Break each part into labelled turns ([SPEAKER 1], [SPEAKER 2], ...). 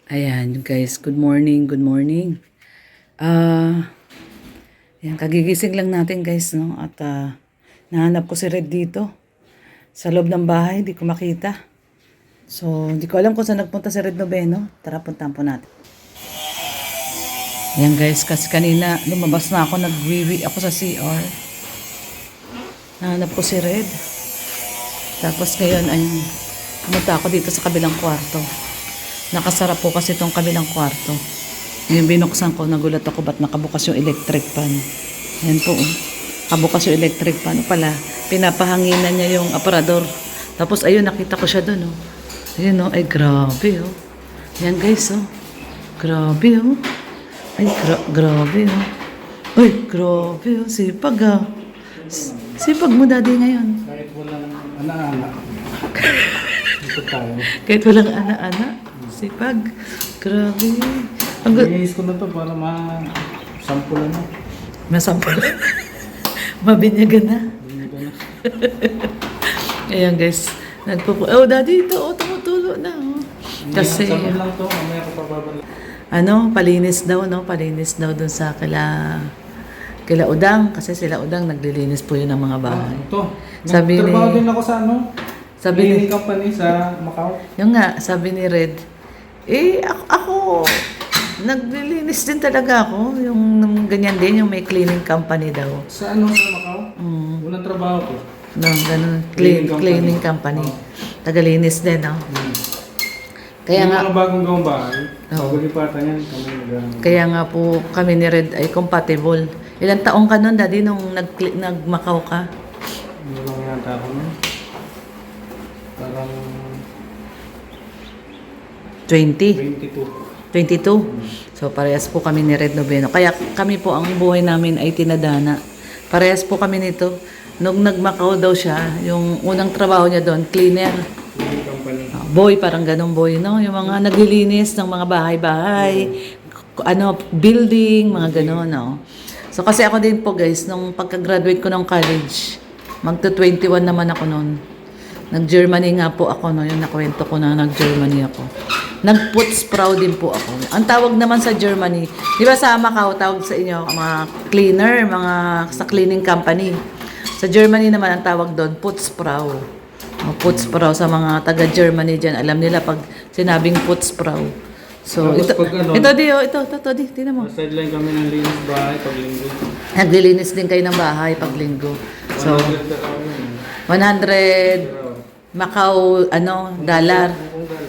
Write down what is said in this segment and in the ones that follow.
[SPEAKER 1] Ayan, guys. Good morning, good morning. Ayan, kagigising lang natin, guys, no? At nahanap ko si Red dito. Sa loob ng bahay, di ko makita. So, hindi ko alam kung saan nagpunta si Red Noveno. Tara, puntahan po natin. Ayan, guys, kasi kanina lumabas na ako, nagwiwi ako sa CR. Nahanap ko si Red. Tapos ngayon, ay pumunta ako dito sa kabilang kwarto. Nakasarap po kasi itong kabilang kwarto. Ngayon binuksan ko, nagulat ako ba't nakabukas yung electric fan. Ayan po, oh. Nakabukas yung electric fan. Pala, pinapahanginan niya yung aparador. Tapos ayun, nakita ko siya dun, oh. Ayun, oh. Ay, grabe, oh. Ayan, guys, oh. Grabe, oh. Ay, grabe, oh. Ay, grabe, oh. Sipag, ah. Sipag mo, daddy, ngayon.
[SPEAKER 2] Kahit walang ana-ana. Dito tayo.
[SPEAKER 1] Kahit walang ana-ana. Sipag. Grabe.
[SPEAKER 2] Inis ko na to para ma-sample na.
[SPEAKER 1] Masampal. Mabinyagan na.
[SPEAKER 2] Hindi ko na.
[SPEAKER 1] Ayan, guys. Oh, daddy, ito. Oh, tumutulo na. Oh. Kasi,
[SPEAKER 2] Sample lang to. Mamaya ko pababalik.
[SPEAKER 1] palinis daw, no? Palinis daw dun sa kila Udang. Kasi sila Udang, naglilinis po yun ng mga bahay.
[SPEAKER 2] Ito.
[SPEAKER 1] Sabi ni-
[SPEAKER 2] Nagtrabaho din ako sa
[SPEAKER 1] Sabi ni,
[SPEAKER 2] cleaning company sa Macau.
[SPEAKER 1] yung nga, sabi ni Red, ako naglilinis din talaga ako. Yung ganyan din, yung may cleaning company daw.
[SPEAKER 2] Sa sa Macau?
[SPEAKER 1] Mm.
[SPEAKER 2] Unang trabaho ko.
[SPEAKER 1] No, ganun.
[SPEAKER 2] Cleaning company.
[SPEAKER 1] Cleaning company.
[SPEAKER 2] Oo.
[SPEAKER 1] Tagalinis din, no? Kaya
[SPEAKER 2] Yung
[SPEAKER 1] nga,
[SPEAKER 2] mga bagong gawang bahay,
[SPEAKER 1] Oo.
[SPEAKER 2] pagulipatan yan, kami nag-
[SPEAKER 1] kaya nga po kami ni Red ay compatible. Ilang taong ka nun, daddy, nung nag-Macau ka?
[SPEAKER 2] Ano lang yata ako nun? Parang
[SPEAKER 1] 20?
[SPEAKER 2] 22.
[SPEAKER 1] 22? So, parehas po kami ni Red Noveno. Kaya kami po, ang buhay namin ay tinadana. Parehas po kami nito. Nung nag-Macau daw siya, yung unang trabaho niya doon, cleaner.
[SPEAKER 2] Cleaning company.
[SPEAKER 1] Boy, parang ganong boy, no? Yung mga naglilinis ng mga bahay-bahay, building, mga ganon, no? So, kasi ako din po, guys, nung pagka-graduate ko ng college, magto-21 naman ako noon. Nag-Germany nga po ako, no? Yung nakwento ko na nag-Germany ako. Nag-Putzfrau din po ako. Ang tawag naman sa Germany, di ba sa Macau, tawag sa inyo, mga cleaner, mga sa cleaning company. Sa Germany naman, ang tawag doon, Putzfrau. Putzfrau sa mga taga-Germany dyan. Alam nila pag sinabing Putzfrau. So,
[SPEAKER 2] Tapos
[SPEAKER 1] ito,
[SPEAKER 2] pag ano,
[SPEAKER 1] ito, di, tinan mo.
[SPEAKER 2] sideline kami ng linis bahay pag linggo.
[SPEAKER 1] Naglilinis din kayo ng bahay pag linggo. So,
[SPEAKER 2] 100 per hour yun.
[SPEAKER 1] 100 Macau, dollar.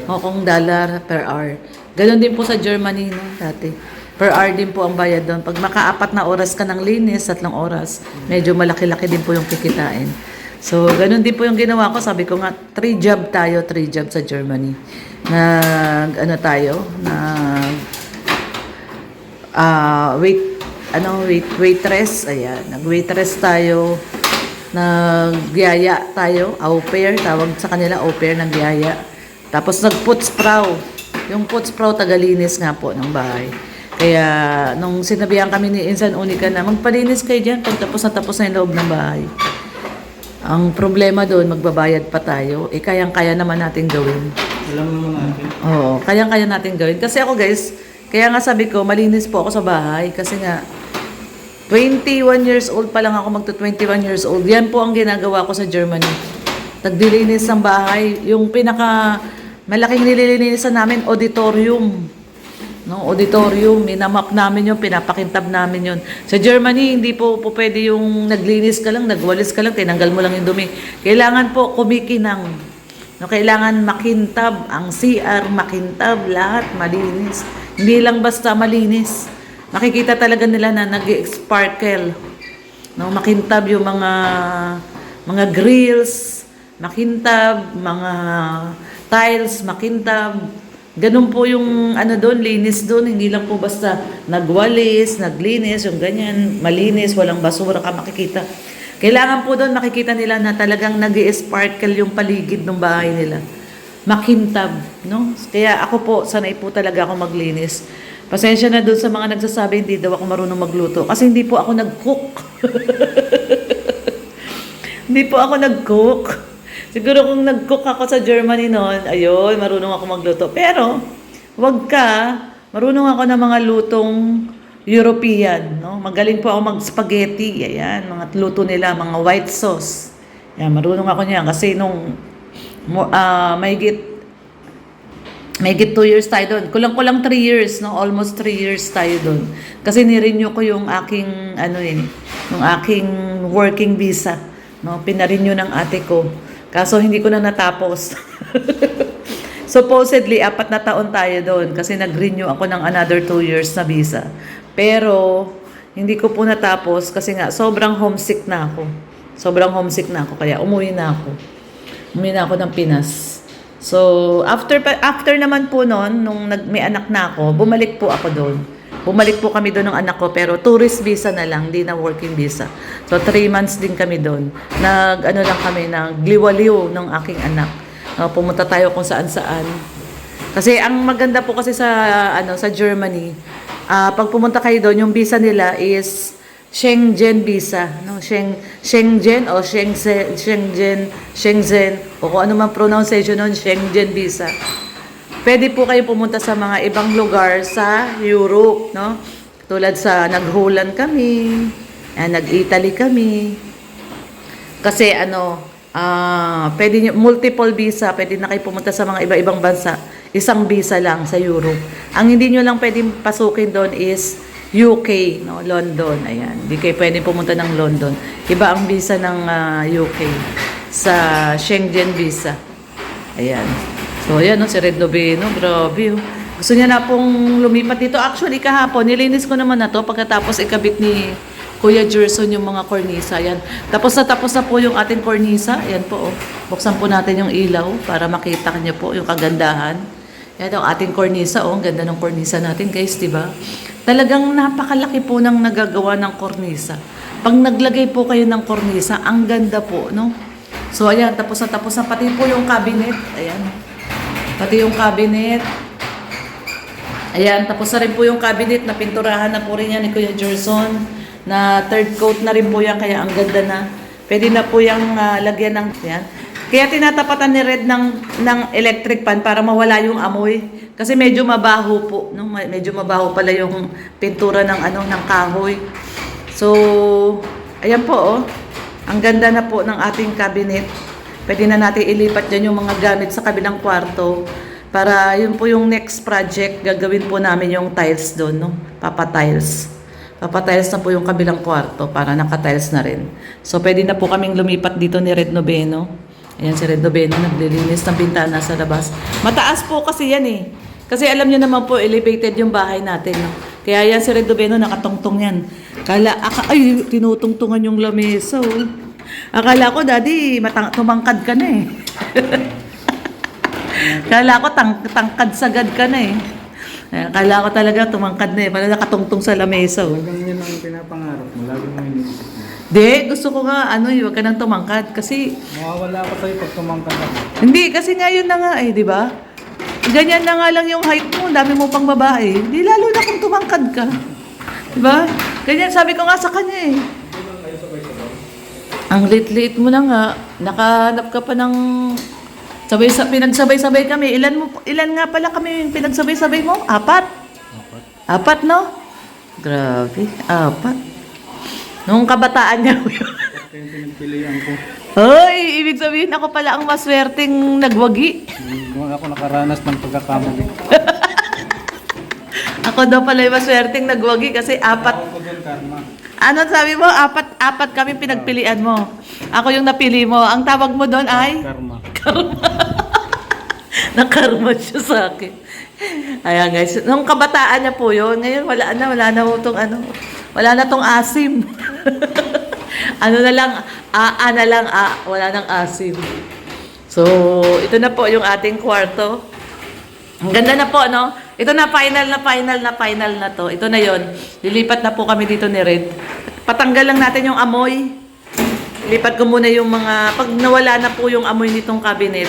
[SPEAKER 1] Hong Kong dollar per hour. Ganon din po sa Germany, no, dati. Per hour din po ang bayad doon. Pag maka-4 na oras ka ng linis, 3 oras, medyo malaki-laki din po yung kikitain. So, ganun din po yung ginawa ko. Sabi ko nga, 3 job sa Germany. Waitress, ayan. Nag-waitress tayo. Nagyaya tayo, au pair, tawag sa kanila au pair, nagyaya. Tapos nag-putzfrau. Yung putzfrau, tagalinis nga po ng bahay. Kaya, nung sinabihan kami ni Insan Unica na, magpalinis kayo dyan pag tapos na yung loob ng bahay. Ang problema doon, magbabayad pa tayo. Kayang-kaya naman natin gawin.
[SPEAKER 2] Alam naman natin.
[SPEAKER 1] Oo, kayang-kaya natin gawin. Kasi ako, guys, kaya nga sabi ko, malinis po ako sa bahay. Kasi nga, 21 years old pa lang ako, magto-21 years old. Yan po ang ginagawa ko sa Germany. Nagdilinis ng bahay. Yung malaking nililinisan namin, auditorium. No, auditorium, minamap namin yun, pinapakintab namin yun. Sa Germany, hindi po pwede yung naglinis ka lang, nagwalis ka lang, tinanggal mo lang yung dumi. Kailangan po kumikinang. No, kailangan makintab, ang CR makintab, lahat malinis. Hindi lang basta malinis. Makikita talaga nila na nag-sparkle. No, makintab yung mga grills, makintab, mga tiles, makintab. Ganun po yung doon, linis doon. Hindi lang po basta nagwalis, naglinis, yung ganyan, malinis, walang basura ka makikita. Kailangan po doon makikita nila na talagang nag-sparkle yung paligid ng bahay nila. Makintab, no? Kaya ako po, sanay po talaga ako maglinis. Pasensya na doon sa mga nagsasabi, hindi daw ako marunong magluto. Kasi hindi po ako nag-cook. Hindi po ako nag-cook. Siguro kung nag-cook ako sa Germany noon, ayun, marunong ako magluto. Pero, wag ka, marunong ako ng mga lutong European, no? Magaling po ako mag-spaghetti, ayan, mga luto nila, mga white sauce. Yan, marunong ako niyan kasi nung mahigit 2 years tayo doon. Kulang-kulang 3 years, no? Almost 3 years tayo doon. Kasi nirenew ko yung aking, yung aking working visa, no? Pinarenew ng ate ko. Kaso hindi ko na natapos. Supposedly, 4 na taon tayo doon kasi nag-renew ako ng another 2 years na visa. Pero, hindi ko po natapos kasi nga, sobrang homesick na ako. Sobrang homesick na ako, kaya umuwi na ako. Umuwi na ako ng Pinas. So, after naman po noon, nung may anak na ako, bumalik po ako doon. Bumalik po kami doon ng anak ko, pero tourist visa na lang, di na working visa. So, 3 months din kami doon. Lang kami, nagliwaliw ng aking anak. Pumunta tayo kung saan-saan. Kasi ang maganda po kasi sa Germany, pag pumunta kayo doon, yung visa nila is Schengen visa, no? Schengen o Shenzhen o kung ano man pronunciation nun, Schengen visa. Pwede po kayo pumunta sa mga ibang lugar sa Europe, no? Tulad sa nag-Holland kami, nag-Italy kami. Kasi pwede multiple visa, pwede na kayo pumunta sa mga iba-ibang bansa. Isang visa lang sa Europe. Ang hindi nyo lang pwedeng pasukin doon is UK, no? London, ayan. Hindi kayo pwede pumunta ng London. Iba ang visa ng UK sa Schengen visa. Ayan. So, ayan, no? Si Red Noveno, grabe. Gusto niya na pong lumipat dito. Actually, kahapon, nilinis ko naman na to pagkatapos ikabit ni Kuya Gerson yung mga cornisa. Ayan. Tapos na po yung ating cornisa. Ayan po, oh. Buksan po natin yung ilaw para makita niya po yung kagandahan. Yan ang ating cornisa, oh. Ang ganda ng cornisa natin, guys, di ba? Talagang napakalaki po ng nagagawa ng cornisa. Pag naglagay po kayo ng cornisa, ang ganda po, no? So, ayan, tapos na pati po yung cabinet. Ayan. Pati yung cabinet. Ayan, tapos na rin po yung cabinet. Napinturahan na po rin yan ni Kuya Gerson. Na third coat na rin po yan, kaya ang ganda na. Pwede na po yung lagyan ng, yan. Kaya tinatapatan ni Red ng electric fan para mawala yung amoy. Kasi medyo mabaho po, no? Medyo mabaho pala yung pintura ng kahoy. So, ayan po, oh. Ang ganda na po ng ating cabinet. Pwede na natin ilipat dyan yung mga gamit sa kabilang kwarto. Para yun po yung next project, gagawin po namin yung tiles doon, no? Papatiles. Papatiles na po yung kabilang kwarto para nakatiles na rin. So, pwede na po kaming lumipat dito ni Red Noveno. Ayan si Red Noveno, naglilinis ng bintana sa labas. Mataas po kasi yan eh. Kasi alam niyo naman po, elevated yung bahay natin. No? Kaya yan si Red Noveno, nakatungtong yan. Ay, tinutungtungan yung lamesa. Oh. Akala ko, Daddy, tumangkad ka na eh. Akala ko, tangkad sagad ka na eh. Akala ko talaga tumangkad na eh. Pala nakatungtong sa lamesa. Oh.
[SPEAKER 2] Hanggang yun ang pinapangarap mo. Lagi mo iniisip mo.
[SPEAKER 1] Di, gusto ko nga, huwag ka nang tumangkad. Kasi,
[SPEAKER 2] Mawawala ako sa'yo pag tumangkad ako.
[SPEAKER 1] hindi, kasi nga yun na nga eh, di ba? Ganyan na nga lang yung height mo, dami mo pang babae. Di lalo na kung tumangkad ka. Di ba? Ganyan, sabi ko nga sa kanya eh. Ang lit-lit mo na nga, nakahanap ka pa ng pinagsabay-sabay kami. Ilan nga pala kami yung pinagsabay-sabay mo? 4? 4, no? Grabe, 4. Nung kabataan niya yun.
[SPEAKER 2] Ito yung pinagpilihan ko.
[SPEAKER 1] Hoy, ibig sabihin ako pala ang maswerteng nagwagi.
[SPEAKER 2] Doon ako nakaranas ng pagkakamali.
[SPEAKER 1] Ako daw pala yung maswerteng nagwagi kasi 4.
[SPEAKER 2] Ako doon, karma.
[SPEAKER 1] Ano sabi mo? 4 kami pinagpilian mo. Ako yung napili mo. Ang tawag mo doon ay?
[SPEAKER 2] Karma.
[SPEAKER 1] Nakarma siya sa akin. Ayan guys, nung kabataan niya po yun, ngayon wala na po tong wala na tong asim. Na lang, wala nang asim. So, ito na po yung ating kwarto. Ang ganda na po, no? Ito na, final na to. Ito na yon. Lilipat na po kami dito ni Red. Patanggal lang natin yung amoy. Lipat ko muna yung mga, pag nawala na po yung amoy nitong cabinet,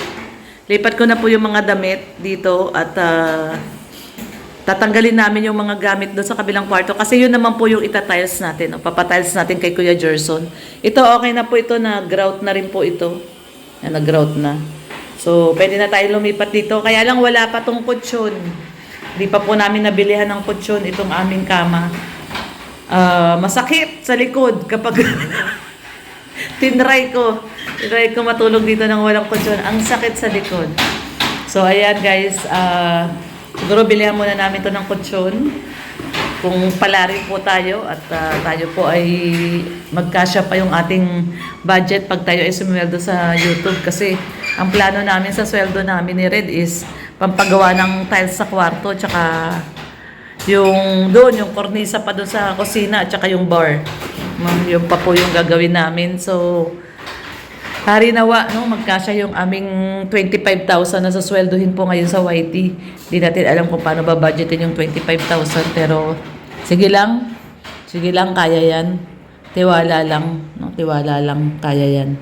[SPEAKER 1] lipat ko na po yung mga damit dito at tatanggalin namin yung mga gamit doon sa kabilang kwarto kasi yun naman po yung itatiles natin. O, papatiles natin kay Kuya Gerson. Ito, okay na po ito. Nag-grout na rin po ito. Nag-grout na. So, pwede na tayo lumipat dito. Kaya lang wala pa tong kutsyon. Hindi pa po namin nabilihan ng kutsyon itong aming kama. Masakit sa likod kapag tinry ko matulog dito ng walang kutsyon. Ang sakit sa likod. So, ayan guys, siguro bilihan muna namin to ng kutsyon. Kung palari po tayo at tayo po ay magkasya pa yung ating budget pag tayo ay sumweldo sa YouTube. Kasi ang plano namin sa sweldo namin ni Red is pampagawa ng tiles sa kwarto, tsaka yung doon, yung kornisa pa doon sa kusina, at saka yung bar. Yung pa po yung gagawin namin. So, hari nawa, no, magkasya yung aming 25,000 na sasweldohin po ngayon sa YT. Hindi natin alam kung paano ba-budgetin yung 25,000, pero sige lang, kaya yan. Tiwala lang, no, tiwala lang, kaya yan.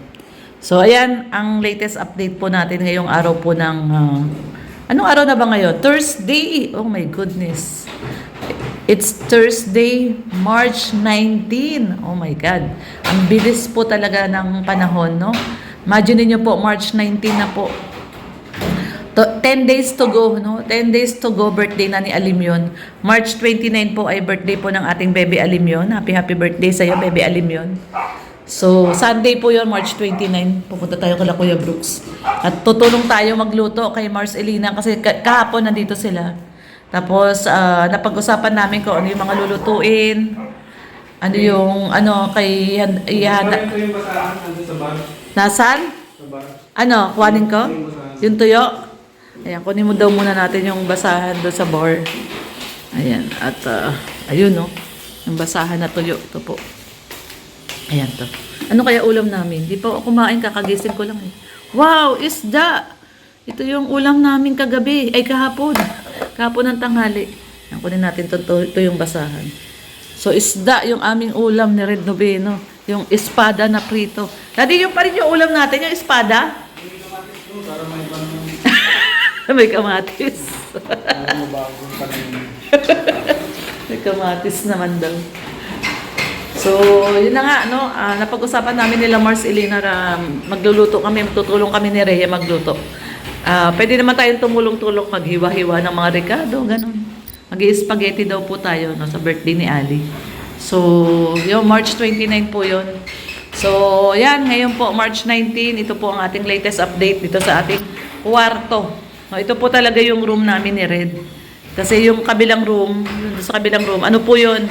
[SPEAKER 1] So, ayan, ang latest update po natin ngayong araw po ng, anong araw na ba ngayon? Thursday! Oh my goodness. It's Thursday, March 19. Oh my God. Ang bilis po talaga ng panahon, no? Imagine niyo po, March 19 na po. 10 days to go, no? 10 days to go, birthday na ni Alimyon. March 29 po ay birthday po ng ating Bebe Alimyon. Happy birthday sa'yo, Bebe Alimyon. So, Sunday po yon, March 29. Pupunta tayo kay Kuya Brooks. At tutulong tayo magluto kay Mars Elina kasi kahapon nandito sila. Tapos, napag-usapan namin kung ano yung mga lulutuin. Ano yung, kay ihanda.
[SPEAKER 2] Ito yung basahan nandun sa bar.
[SPEAKER 1] Nasaan?
[SPEAKER 2] Sa bar.
[SPEAKER 1] Ano, kuhanin ko? Yung tuyo? Ayan, kunin mo daw muna natin yung basahan doon sa bar. Ayan, at ayun, no? Yung basahan na tuyo. Ito po. Ayan to. Ano kaya ulam namin? Di pa ako kumain, kakagising ko lang eh. Wow, isda! Ito yung ulam namin kagabi, ay kahapon. Kahapon ng tanghali. Ayan, kunin natin ito yung basahan. So, isda yung aming ulam ni Red Noveno. Yung espada na prito. Dati yung pa rin yung ulam natin, yung espada? May kamatis. May kamatis naman daw. So, yun na nga, no? Napag-usapan namin nila Mars Elena na magluluto kami, tutulong kami ni Rhea magluto. Pwede naman tayong tumulong-tulong, maghiwa-hiwa ng mga rekado, ganun. Mag-i-spaghetti daw po tayo, no, sa birthday ni Ali. So, yung March 29 po yun. So, yan, ngayon po, March 19, ito po ang ating latest update dito sa ating kwarto. No, ito po talaga yung room namin ni Red. Kasi yung kabilang room, sa kabilang room, ano po yun?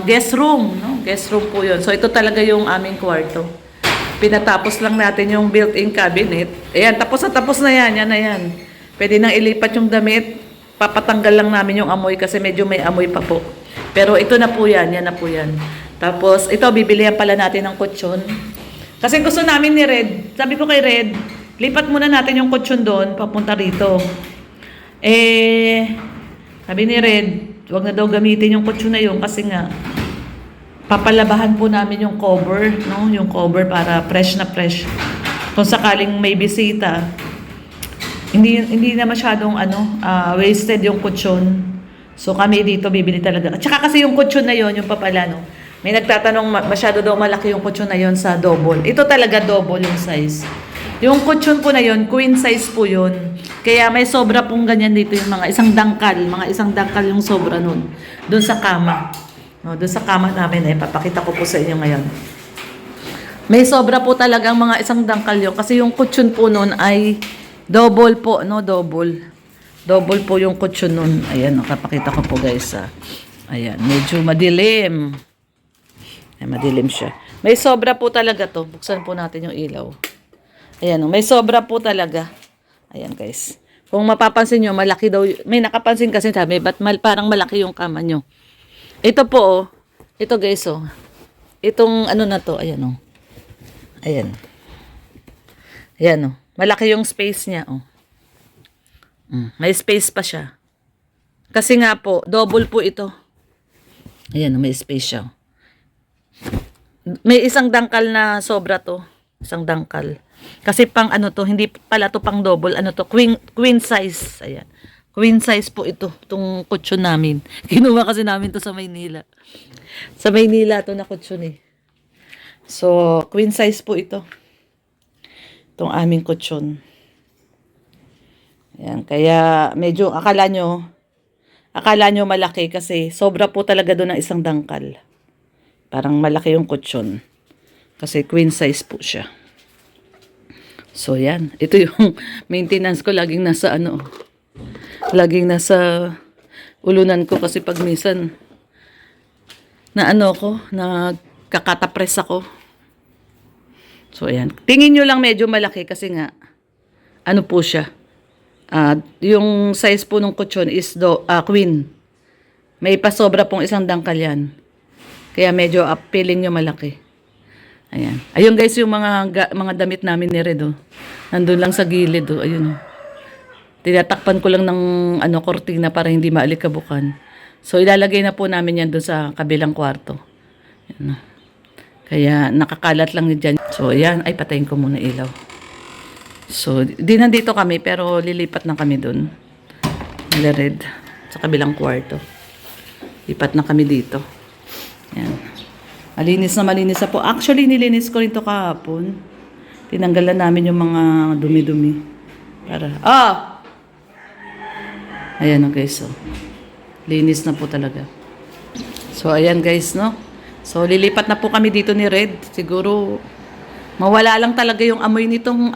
[SPEAKER 1] Guest room, no? Guest room po yun. So, ito talaga yung aming kwarto. Pinatapos lang natin yung built-in cabinet. Ayan, tapos na yan. Yan na yan. Pwede nang ilipat yung damit. Papatanggal lang namin yung amoy kasi medyo may amoy pa po. Pero ito na po yan. Yan na po yan. Tapos, ito, bibilihan pala natin ng kutsyon. Kasi gusto namin ni Red. Sabi ko kay Red, lipat muna natin yung kutsyon doon, papunta rito. Sabi ni Red, huwag na daw gamitin yung kutsyon na yun kasi nga, papalabahan po namin yung cover, no? Yung cover para fresh na fresh. Kung sakaling may bisita, hindi na masyadong wasted yung kutsyon. So kami dito bibili talaga. At saka kasi yung kutsyon na yon, yung papala, no? May nagtatanong masyado daw malaki yung kutsyon na yon sa double. Ito talaga double yung size. Yung kutsyon po na yon, queen size po yun. Kaya may sobra pong ganyan dito yung mga isang dangkal yung sobra nun. Doon sa kama. No, doon sa kama namin papakita ko po sa inyo ngayon. May sobra po talagang mga isang dangkal yun kasi yung kutsyon po nun ay double po, no, double. Double po yung kutsyon nun. Ayan, nakapakita ko po guys. Ayan, medyo madilim. Ay, madilim siya. May sobra po talaga to. Buksan po natin yung ilaw. Ayan, may sobra po talaga. Ayan guys. Kung mapapansin nyo, malaki daw. May nakapansin kasi sabi, ba't parang malaki yung kama nyo? Ito po, ito guys, itong na to, ayan, ayan. Ayan, malaki yung space niya, May space pa siya. Kasi nga po, double po ito. Ayan, may space siya. May isang dangkal na sobra to. Isang dangkal. Kasi pang to, hindi pala to pang double, queen size. Ayan. Queen size po ito, itong kutsyon namin. Kinuha kasi namin to sa Maynila. Sa Maynila to na kutsyon So, queen size po ito. Itong aming kutsyon. Ayan, kaya medyo akala nyo, akala nyo malaki kasi sobra po talaga doon ng isang dangkal. Parang malaki yung kutsyon. Kasi queen size po siya. So, yan. Ito yung maintenance ko. Laging nasa laging nasa ulunan ko kasi pag minsan na nagkakatapres ako. So, ayan. Tingin nyo lang medyo malaki kasi nga, po siya. Yung size po ng kutsyon is queen. May pasobra pong isang dangkal yan. Kaya medyo appealing yung malaki. Ayan. Ayun guys, yung mga damit namin ni Red, nandun lang sa gilid, ayun. Tinatakpan ko lang ng kortina para hindi maalikabukan. So, ilalagay na po namin yan doon sa kabilang kwarto. Ayan. Kaya nakakalat lang dyan. So, ayan. Ay, patayin ko muna ilaw. So, di nandito kami pero lilipat na kami doon. Nila Red. Sa kabilang kwarto. Lipat na kami dito. Ayan. Malinis na po. Actually, nilinis ko rin to kahapon. Tinanggalan namin yung mga dumi-dumi. Para, ayan guys, so. Linis na po talaga. So, ayan guys, no? So, lilipat na po kami dito ni Red. Siguro, mawala lang talaga yung amoy nitong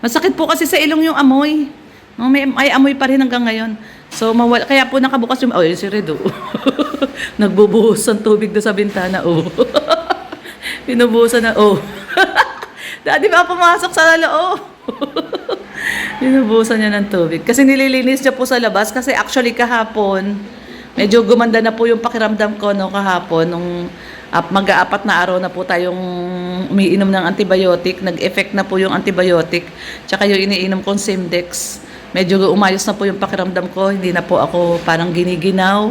[SPEAKER 1] Masakit po kasi sa ilong yung amoy. No, may amoy pa rin hanggang ngayon. So, kaya po nakabukas yung... yun si Red, nagbubuhos ng tubig doon sa bintana, Pinubuhusan na, Daddy, ba pumasok sa loob? Pinubuhusan niya ng tubig. Kasi nililinis niya po sa labas. Kasi actually kahapon, medyo gumanda na po yung pakiramdam ko, kahapon, nung mag-aapat na araw na po tayong umiinom ng antibiotic. Nag-effect na po yung antibiotic. Tsaka yung iniinom kong Simdex. Medyo umayos na po yung pakiramdam ko. Hindi na po ako parang giniginaw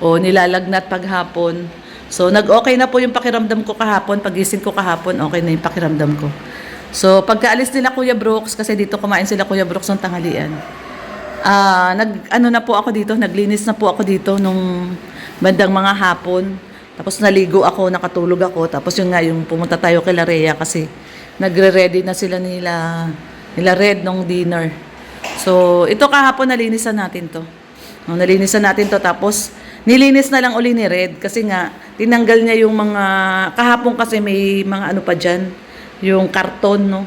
[SPEAKER 1] o nilalagnat paghapon. So, nag-okay na po yung pakiramdam ko kahapon. Pagising ko kahapon, okay na yung pakiramdam ko. So, pagkaalis nila Kuya Brooks, kasi dito kumain sila Kuya Brooks ng tanghalian. Na po ako dito, naglinis na po ako dito nung bandang mga hapon. Tapos naligo ako, nakatulog ako. Tapos yung pumunta tayo kay Larea kasi nagre-ready na sila nila Red nung dinner. So, ito kahapon nalinisan natin to. Nalinisan natin to tapos nilinis na lang uli ni Red kasi nga tinanggal niya yung mga kahapon kasi may mga pa dyan, yung karton, no.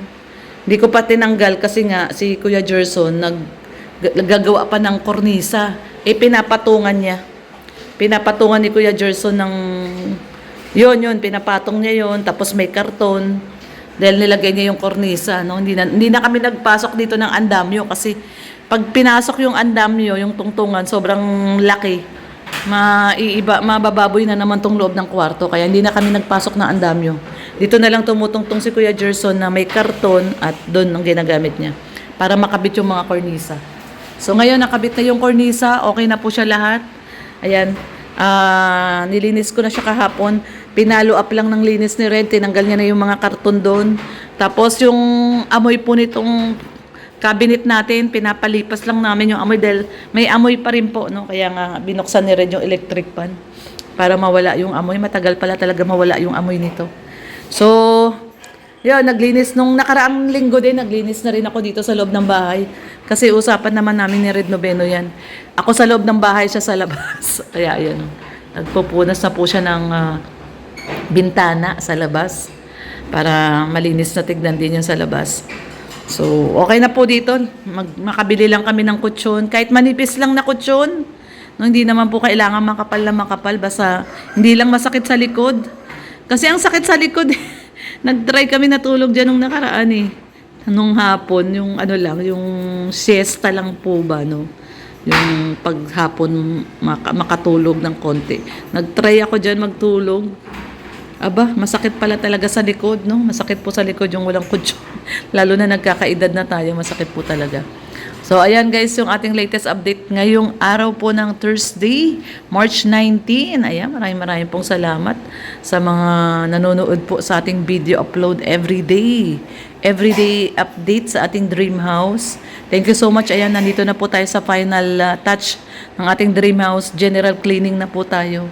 [SPEAKER 1] Hindi ko pa tinanggal kasi nga si Kuya Gerson naggagawa pa ng kornisa. Pinapatungan niya. Pinapatungan ni Kuya Gerson ng yun, pinapatong niya yun, tapos may karton dahil nilagay niya yung kornisa, no? Hindi na kami nagpasok dito ng andamyo kasi pag pinasok yung andamyo, yung tungtungan, sobrang laki. Mabababoy na naman tong loob ng kwarto, kaya hindi na kami nagpasok ng andamyo. Dito na lang tumutungtong si Kuya Gerson na may karton at doon ang ginagamit niya para makabit yung mga kornisa. So ngayon nakabit na yung kornisa, okay na po siya lahat. Ayan, nilinis ko na siya kahapon. Pinalo up lang ng linis ni Red. Tinanggal niya na yung mga karton doon. Tapos yung amoy po nitong cabinet natin, pinapalipas lang namin yung amoy dahil may amoy pa rin po, no? Kaya nga binuksan ni Red yung electric fan para mawala yung amoy. Matagal pala talaga mawala yung amoy nito. So, yun, naglinis. Nung nakaraang linggo din, naglinis na rin ako dito sa loob ng bahay. Kasi usapan naman namin ni Red Noveno yan. Ako sa loob ng bahay, siya sa labas. Kaya yan, nagpupunas na po siya ng bintana sa labas para malinis na tignan din yan sa labas. So, okay na po dito. Makabili lang kami ng kutsyon. Kahit manipis lang na kutsyon. No, hindi naman po kailangan makapal na makapal. Basta hindi lang masakit sa likod. Kasi ang sakit sa likod, nag-try kami natulog dyan nung nakaraan nung hapon, yung yung siesta lang po ba, no? Yung paghapon makatulog ng konti. Nag-try ako dyan magtulog. Aba, masakit pala talaga sa likod, no? Masakit po sa likod yung walang kutsyon. Lalo na nagkakaedad na tayo, masakit po talaga. So, ayan guys, yung ating latest update ngayong araw po ng Thursday, March 19. Ayan, maraming pong salamat sa mga nanonood po sa ating video upload everyday. Everyday update sa ating dream house. Thank you so much. Ayan, nandito na po tayo sa final touch ng ating dream house. General cleaning na po tayo.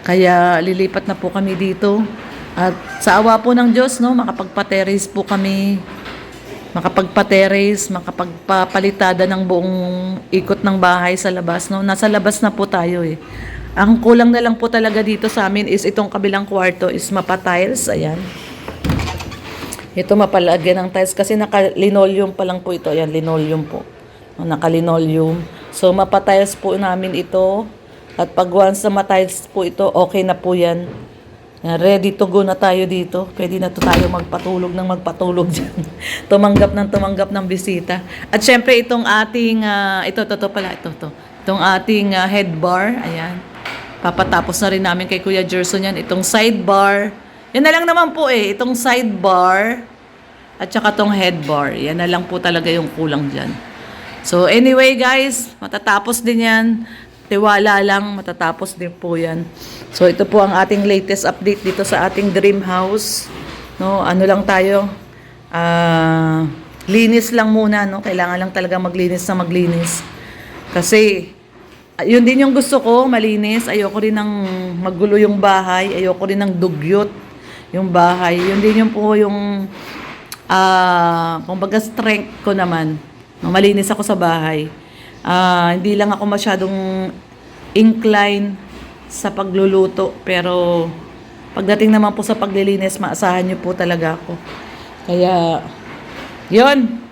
[SPEAKER 1] Kaya lilipat na po kami dito. At sa awa po ng Diyos, no, makapagpa-terrace po kami. makapagpa-terrace, makapagpapalitada ng buong ikot ng bahay sa labas, no? Nasa labas na po tayo eh. Ang kulang na lang po talaga dito sa amin is itong kabilang kwarto is mapa-tiles, ayan. Ito mapalagyan ng tiles kasi naka-linoleum pa lang po ito, ayan, linoleum po. Naka-linoleum. So mapa-tiles po namin ito at pag once na ma-tiles po ito, okay na po yan. Ready to go na tayo dito. Pwede na to tayo magpatulog dyan. tumanggap ng bisita. At syempre itong ating, ito itong ating head bar, ayan. Papatapos na rin namin kay Kuya Gerson yan. Itong sidebar. Yan na lang naman po eh. Itong sidebar at saka itong head bar. Yan na lang po talaga yung kulang dyan. So anyway guys, matatapos din yan. Tiwala lang, matatapos din po yan. So ito po ang ating latest update dito sa ating dream house. No, ano lang tayo, linis lang muna, no? Kailangan lang talaga maglinis. Kasi yun din yung gusto ko, malinis. Ayoko rin ng magulo yung bahay, ayoko rin ng dugyot yung bahay. Yun din yung po yung kumbaga strength ko naman. No, malinis ako sa bahay. Hindi lang ako masyadong incline sa pagluluto, pero pagdating naman po sa paglilinis, maasahan niyo po talaga ako. Kaya, yun.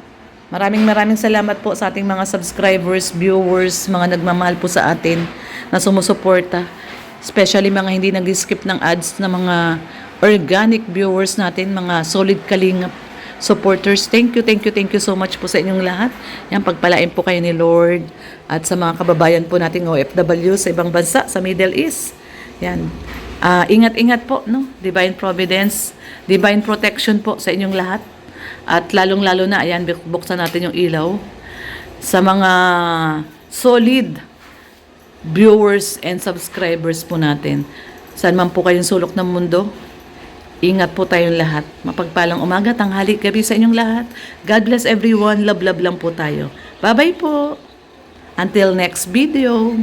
[SPEAKER 1] Maraming salamat po sa ating mga subscribers, viewers, mga nagmamahal po sa atin na sumusuporta. Especially mga hindi nag-skip ng ads na mga organic viewers natin, mga solid kalingap supporters. Thank you so much po sa inyong lahat. Yan, pagpalain po kayo ni Lord at sa mga kababayan po nating OFW sa ibang bansa, sa Middle East. Yan. Ingat-ingat po, no? Divine Providence, Divine Protection po sa inyong lahat. At lalong-lalo na, ayan, buksan natin yung ilaw. Sa mga solid viewers and subscribers po natin. Saan man po kayong sulok ng mundo, ingat po tayong lahat. Mapagpalang umaga, tanghali, gabi sa inyong lahat. God bless everyone. Love lang po tayo. Bye-bye po. Until next video.